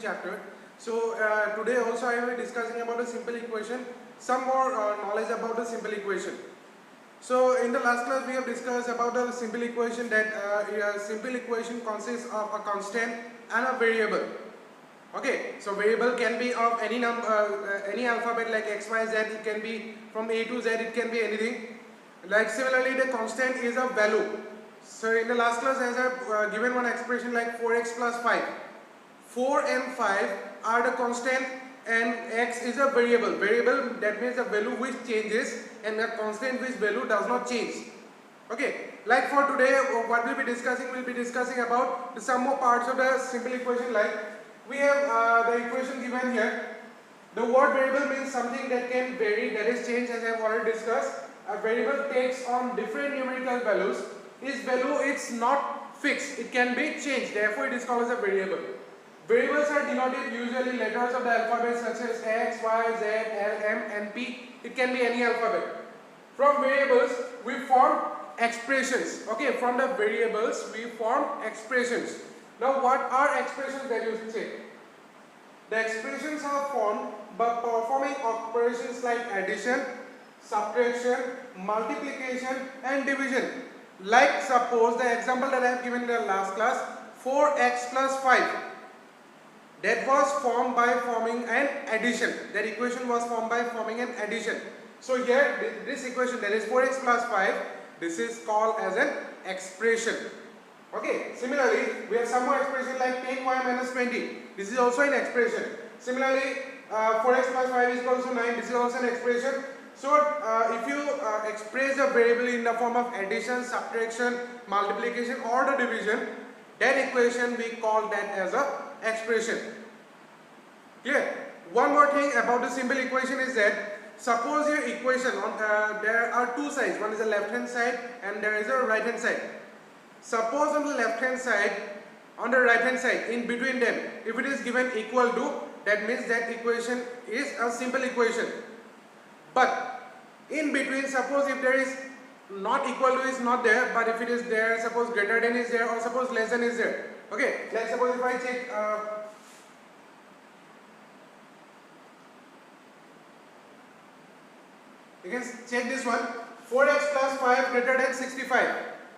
chapter. So today also I will be discussing about a simple equation, some more knowledge about the simple equation. So in the last class we have discussed about the simple equation that a simple equation consists of a constant and a variable. Okay, so variable can be of any number, any alphabet like x, y, z. It can be from a to z. It can be anything. Like similarly, the constant is a value. So in the last class, as I have given one expression like 4x plus 5. 4 and 5 are the constant, and x is a variable. Variable, that means a value which changes, and a constant which value does not change. Okay, like for today, what we'll be discussing about some more parts of the simple equation. Like we have the equation given here. The word variable means something that can vary, that is changed, as I have already discussed. A variable takes on different numerical values. Its value is not fixed, it can be changed, therefore it is called as a variable. Variables are denoted usually letters of the alphabet such as x, y, z, l, m and p. It can be any alphabet. From variables we form expressions. Okay, from the variables we form expressions. Now what are expressions that you say? The expressions are formed by performing operations like addition, subtraction, multiplication and division. Like suppose the example that I have given in the last class, 4x plus 5. That was formed by forming an addition. That equation was formed by forming an addition. So here this equation, that is 4x plus 5, this is called as an expression. Okay, similarly we have some more expression like 10y minus 20. This is also an expression. Similarly 4x plus 5 is equal to 9. This is also an expression. So if you express a variable in the form of addition, subtraction, multiplication or the division, that equation we call that as a expression. Clear? One more thing about the simple equation is that suppose your equation on there are two sides. One is the left hand side and there is a right hand side. Suppose on the left hand side, on the right hand side, in between them, if it is given equal to, that means that equation is a simple equation. But in between, suppose if there is not equal to is not there, but if it is there, suppose greater than is there or suppose less than is there. Okay, like suppose if I check you can check this one, 4x plus 5 greater than 65.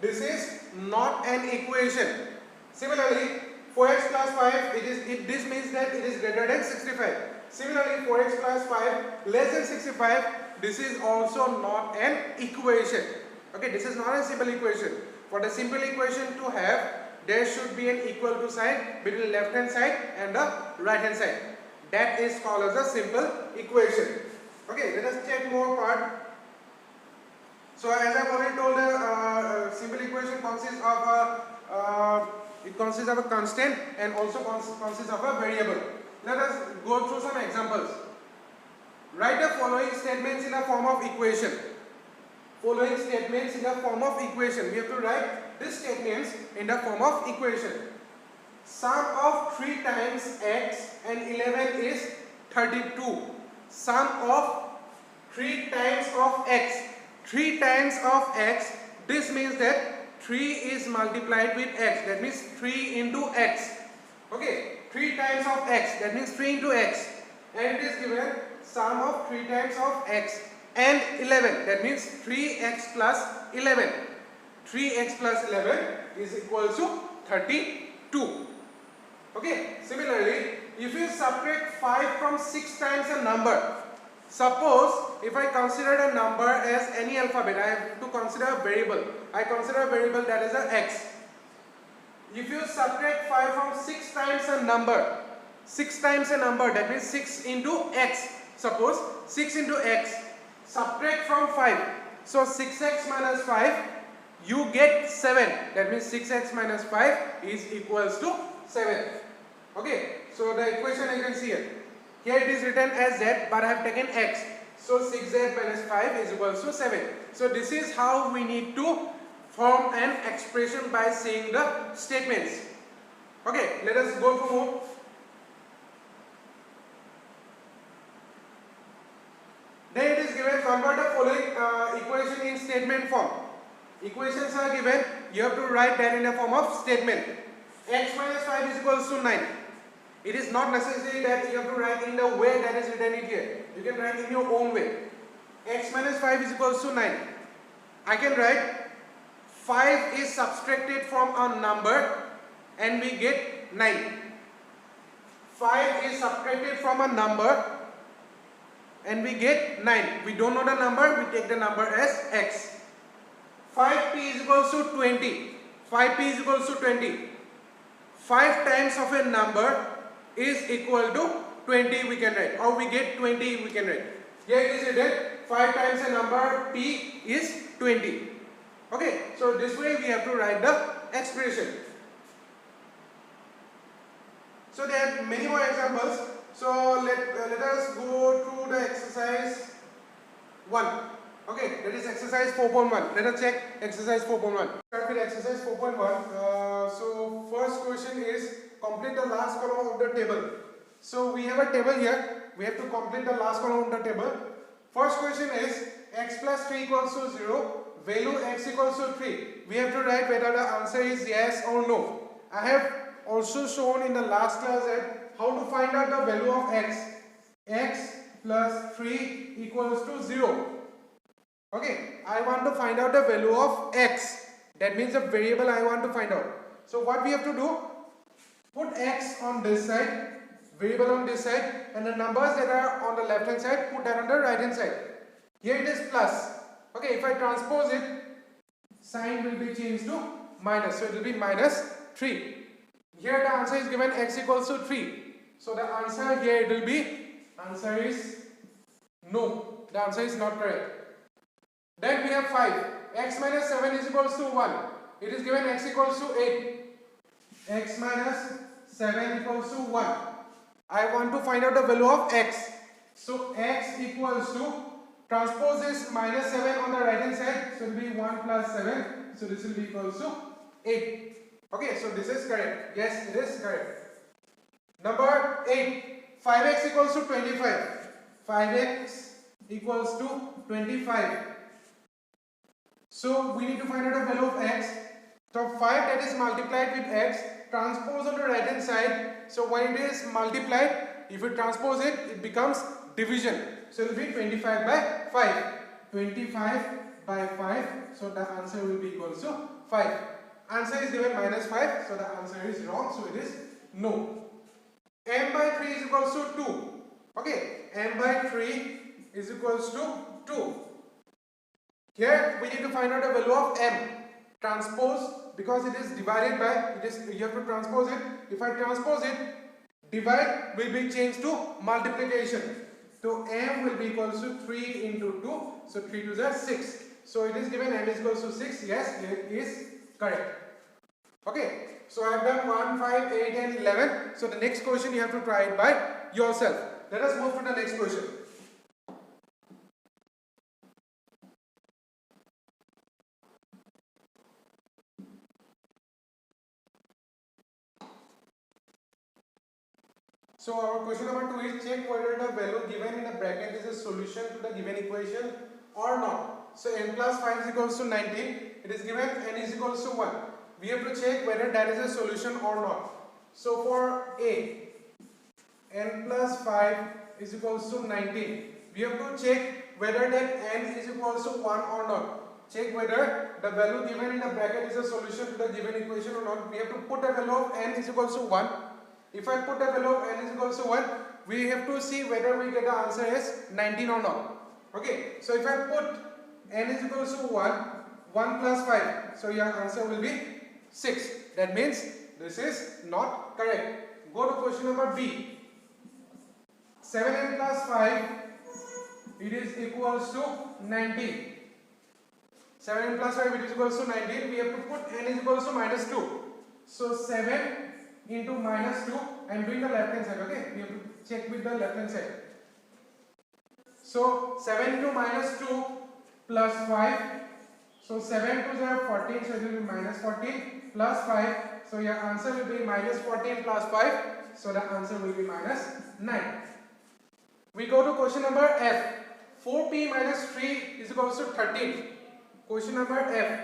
This is not an equation. Similarly 4x plus 5, this means that it is greater than 65. Similarly 4x plus 5 less than 65, this is also not an equation. Okay, this is not a simple equation. For the simple equation to have, there should be an equal to sign between left hand side and the right hand side. That is called as a simple equation. Okay, let us check more part. So as I have already told, the simple equation consists of a constant and also consists of a variable. Let us go through some examples. Write the following statements in the form of equation. Following statements in the form of equation. We have to write these statements in the form of equation. Sum of 3 times x and 11 is 32. Sum of 3 times of x. 3 times of x, this means that 3 is multiplied with x. That means 3 into x. Okay, 3 times of x, that means 3 into x. And it is given sum of 3 times of x and 11. That means 3x plus 11. 3x plus 11 is equal to 32. Okay, similarly, if you subtract 5 from 6 times a number, suppose if I consider a number as any alphabet, I have to consider a variable. I consider a variable that is a x. If you subtract 5 from 6 times a number, 6 times a number, that means 6 into x. Suppose 6 into x, subtract from 5. So 6x minus 5, you get 7. That means 6x minus 5 is equals to 7. Okay, so the equation you can see here. Here it is written as z, but I have taken x. So 6z minus 5 is equals to 7. So this is how we need to form an expression by saying the statements. Okay, let us go through more. Then it is given, convert the following equation in statement form. Equations are given, you have to write that in the form of statement. X minus 5 is equals to 9. It is not necessary that you have to write in the way that is written it here. You can write in your own way. X minus 5 is equals to 9. I can write 5 is subtracted from a number and we get 9. 5 is subtracted from a number and we get 9. We don't know the number, we take the number as x. 5p is equals to 20. 5p is equals to 20. 5 times of a number is equal to 20 we can write, or we get 20 we can write. Here it is written 5 times a number p is 20. Okay, so this way we have to write the expression. So there are many more examples. So let us go to the exercise 1. Okay, that is exercise 4.1. Let us check exercise 4.1. Start with exercise 4.1. So first question is complete the last column of the table. So we have a table here. We have to complete the last column of the table. First question is x plus 3 equals to 0. Value x equals to 3. We have to write whether the answer is yes or no. I have also shown in the last class that how to find out the value of x. X plus 3 equals to 0. Okay, I want to find out the value of x. That means the variable I want to find out. So what we have to do? Put x on this side, variable on this side, and the numbers that are on the left hand side, put that on the right hand side. Here it is plus. Okay, if I transpose it, sign will be changed to minus. So it will be minus 3. Here the answer is given x equals to 3. So the answer here it will be, answer is no. The answer is not correct. Then we have 5. X minus 7 is equals to 1. It is given x equals to 8. X minus 7 equals to 1. I want to find out the value of x. So x equals to, transpose this minus 7 on the right hand side. So it will be 1 plus 7. So this will be equals to 8. Okay, so this is correct. Yes, it is correct. Number 8. 5x equals to 25. 5x equals to 25. So we need to find out the value of x. So 5 that is multiplied with x, transpose on the right hand side. So when it is multiplied, if you transpose it, it becomes division. So it will be 25 by 5. 25 by 5. So the answer will be equal to 5. Answer is given minus 5. So the answer is wrong. So it is no. M by 3 is equals to 2. Okay. M by 3 is equals to 2. Here we need to find out the value of m. Transpose, because it is divided by, you have to transpose it. If I transpose it, divide will be changed to multiplication. So m will be equals to 3 into 2. So 3 to the 6. So it is given m is equals to 6. Yes, it is correct. Okay. So I have done 1, 5, 8 and 11. So the next question you have to try it by yourself. Let us move to the next question. So our question number 2 is check whether the value given in the bracket is a solution to the given equation or not. So n plus 5 is equals to 19. It is given n is equals to 1. We have to check whether that is a solution or not. So for A, n plus 5 is equals to 19. We have to check whether that n is equals to 1 or not. Check whether the value given in the bracket is a solution to the given equation or not. We have to put a value of n is equals to 1. If I put a value of n is equals to 1, we have to see whether we get the answer as 19 or not. Okay, so if I put n is equals to 1, 1 plus 5, so your answer will be 6. That means this is not correct. Go to question number B. 7n plus 5, it is equals to 19. 7n plus 5, it is equals to 19. We have to put n is equals to minus 2. So 7 into minus 2, I am doing the left hand side, okay? We have to check with the left hand side. So 7 into minus 2 plus 5. So 7 to the 14, so it will be minus 14 plus 5. So your answer will be minus 14 plus 5. So the answer will be minus 9. We go to question number F. 4p minus 3 is equals to 13. Question number F.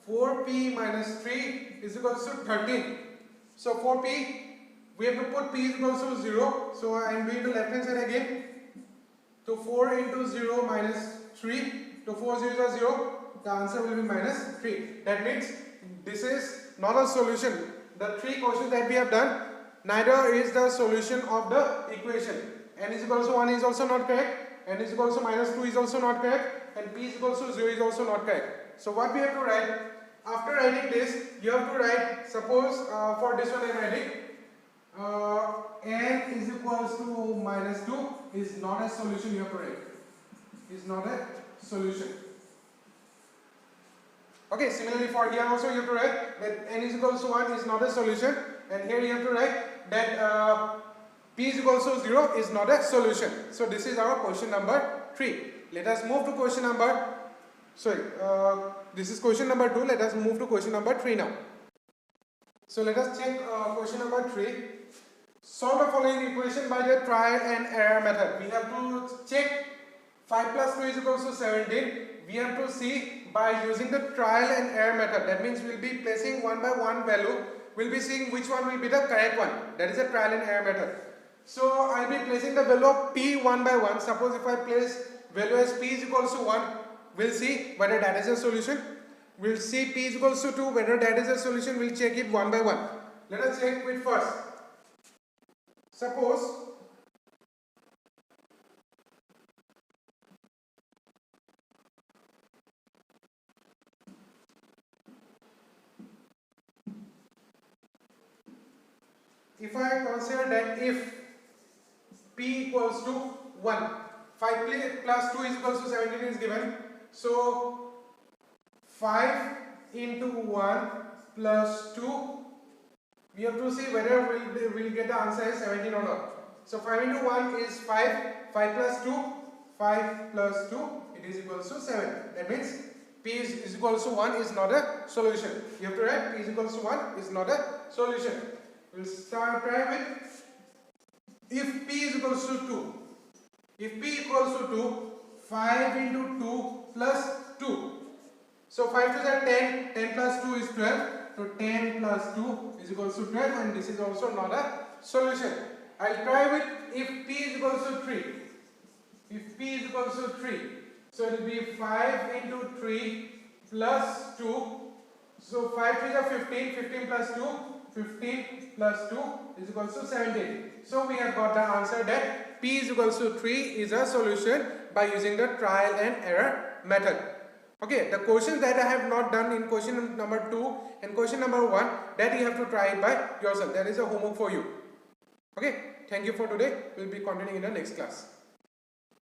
4p minus 3 is equals to 13. So 4p we have to put p is equals to 0. So I am doing the left hand side again. So 4 into 0 minus 3. So 4 zeros are 0. The answer will be minus 3. That means this is not a solution. The three questions that we have done, neither is the solution of the equation. N is equals to 1 is also not correct. N is equals to minus 2 is also not correct. And p is equals to 0 is also not correct. So what we have to write? After writing this, you have to write, suppose for this one I am writing, n is equals to minus 2 is not a solution. You have to write. Is not a solution. Okay, similarly for here also you have to write that n is equals to 1 is not a solution, and here you have to write that p is equals to 0 is not a solution. So this is our question number 3. Let us move to question number, this is question number 2. Let us move to question number 3 now. So let us check question number 3. Solve the following equation by the trial and error method. We have to check 5 plus 2 is equals to 17. We have to see by using the trial and error method. That means we will be placing one by one value. We will be seeing which one will be the correct one. That is a trial and error method. So I will be placing the value of p one by one. Suppose if I place value as p is equals to 1, we will see whether that is a solution. We will see p is equals to 2, whether that is a solution. We will check it one by one. Let us check with first. Suppose if I consider that if p equals to 1, 5 plus 2 is equals to 17 is given. So 5 into 1 plus 2, we have to see whether we'll get the answer as 17 or not. So 5 into 1 is 5, 5 plus 2, 5 plus 2, it is equals to 7. That means p is equals to 1 is not a solution. You have to write p is equals to 1 is not a solution. We'll try with if p is equals to 2. If p equals to 2, 5 into 2 plus 2. So 5 to the 10, 10 plus 2 is 12. So 10 plus 2 is equals to 12, and this is also not a solution. I'll try with if p is equals to 3. If p is equals to 3, so it will be 5 into 3 plus 2. So 5 3 is 15, 15 plus 2, 15 plus 2 is equals to 17. So we have got the answer that p is equals to 3 is a solution by using the trial and error method. Okay, the questions that I have not done in question number 2 and question number 1, that you have to try it by yourself. That is a homework for you. Okay, thank you for today. We'll be continuing in the next class.